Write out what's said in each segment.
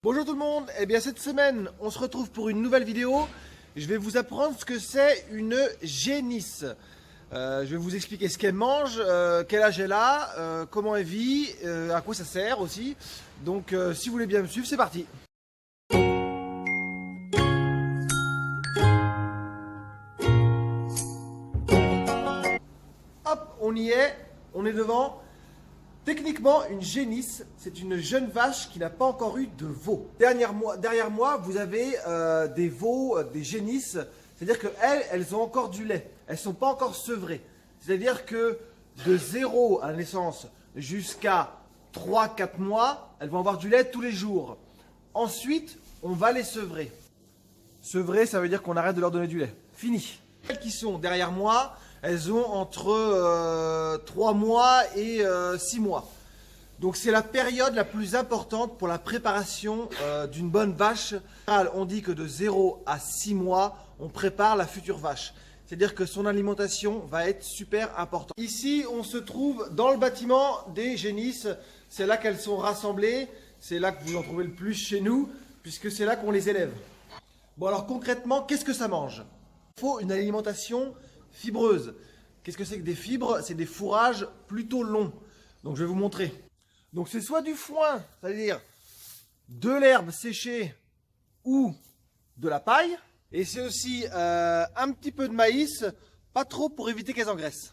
Bonjour tout le monde, eh bien cette semaine on se retrouve pour une nouvelle vidéo. Je vais vous apprendre ce que c'est une génisse. Je vais vous expliquer ce qu'elle mange, quel âge elle a, comment elle vit, à quoi ça sert aussi. Donc si vous voulez bien me suivre, c'est parti. Hop, on y est, on est devant. Techniquement, une génisse, c'est une jeune vache qui n'a pas encore eu de veau. Derrière moi, vous avez des veaux, des génisses. C'est-à-dire qu'elles ont encore du lait. Elles ne sont pas encore sevrées. C'est-à-dire que de 0 à la naissance jusqu'à 3-4 mois, elles vont avoir du lait tous les jours. Ensuite, on va les sevrer. Sevrer, ça veut dire qu'on arrête de leur donner du lait. Fini. Celles qui sont derrière moi, elles ont entre 3 mois et 6 mois. Donc c'est la période la plus importante pour la préparation d'une bonne vache. On dit que de 0 à 6 mois, on prépare la future vache. C'est-à-dire que son alimentation va être super importante. Ici, on se trouve dans le bâtiment des génisses. C'est là qu'elles sont rassemblées. C'est là que vous en trouvez le plus chez nous, puisque c'est là qu'on les élève. Bon alors concrètement, qu'est-ce que ça mange? Il faut une alimentation fibreuse. Qu'est-ce que c'est que des fibres? C'est des fourrages plutôt longs. Donc je vais vous montrer. Donc c'est soit du foin, c'est-à-dire de l'herbe séchée ou de la paille. Et c'est aussi un petit peu de maïs, pas trop pour éviter qu'elles engraissent.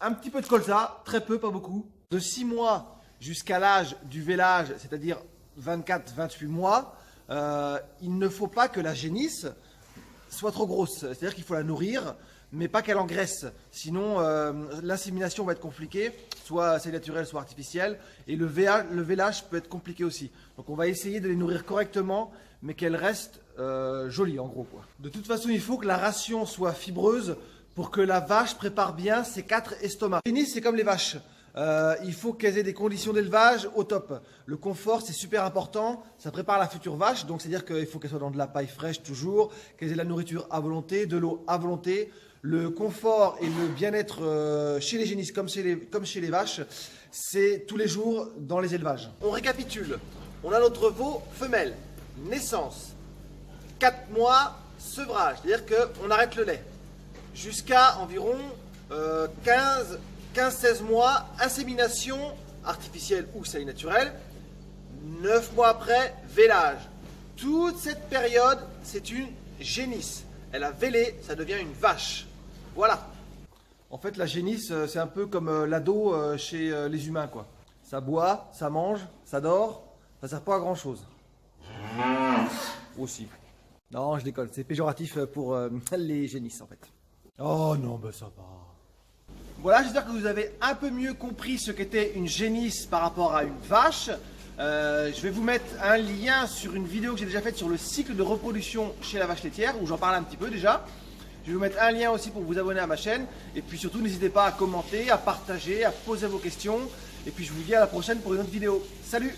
Un petit peu de colza, très peu, pas beaucoup. De 6 mois jusqu'à l'âge du vélage, c'est-à-dire 24-28 mois, il ne faut pas que la génisse soit trop grosse. C'est-à-dire qu'il faut la nourrir, mais pas qu'elle engraisse. Sinon, l'insémination va être compliquée, soit c'est naturel, soit artificiel. Et le vélage peut être compliqué aussi. Donc on va essayer de les nourrir correctement, mais qu'elles restent jolies en gros, quoi. De toute façon, il faut que la ration soit fibreuse pour que la vache prépare bien ses 4 estomacs. Les génisses, c'est comme les vaches. Il faut qu'elles aient des conditions d'élevage au top. Le confort, c'est super important. Ça prépare la future vache. Donc, c'est-à-dire qu'il faut qu'elle soit dans de la paille fraîche toujours, qu'elles aient de la nourriture à volonté, de l'eau à volonté. Le confort et le bien-être chez les génisses comme chez les vaches, c'est tous les jours dans les élevages. On récapitule. On a notre veau femelle. Naissance. 4 mois, sevrage. C'est-à-dire qu'on arrête le lait. Jusqu'à environ 15-16 mois, insémination artificielle ou seuil naturel. 9 mois après, vélage. Toute cette période, c'est une génisse. Elle a vélé, ça devient une vache. Voilà. En fait, la génisse, c'est un peu comme l'ado chez les humains, quoi. Ça boit, ça mange, ça dort, ça sert pas à grand chose. Aussi. Non, je déconne, c'est péjoratif pour les génisses, en fait. Oh non, ben ça va. Voilà, j'espère que vous avez un peu mieux compris ce qu'était une génisse par rapport à une vache. Je vais vous mettre un lien sur une vidéo que j'ai déjà faite sur le cycle de reproduction chez la vache laitière, où j'en parle un petit peu déjà. Je vais vous mettre un lien aussi pour vous abonner à ma chaîne. Et puis surtout, n'hésitez pas à commenter, à partager, à poser vos questions. Et puis je vous dis à la prochaine pour une autre vidéo. Salut!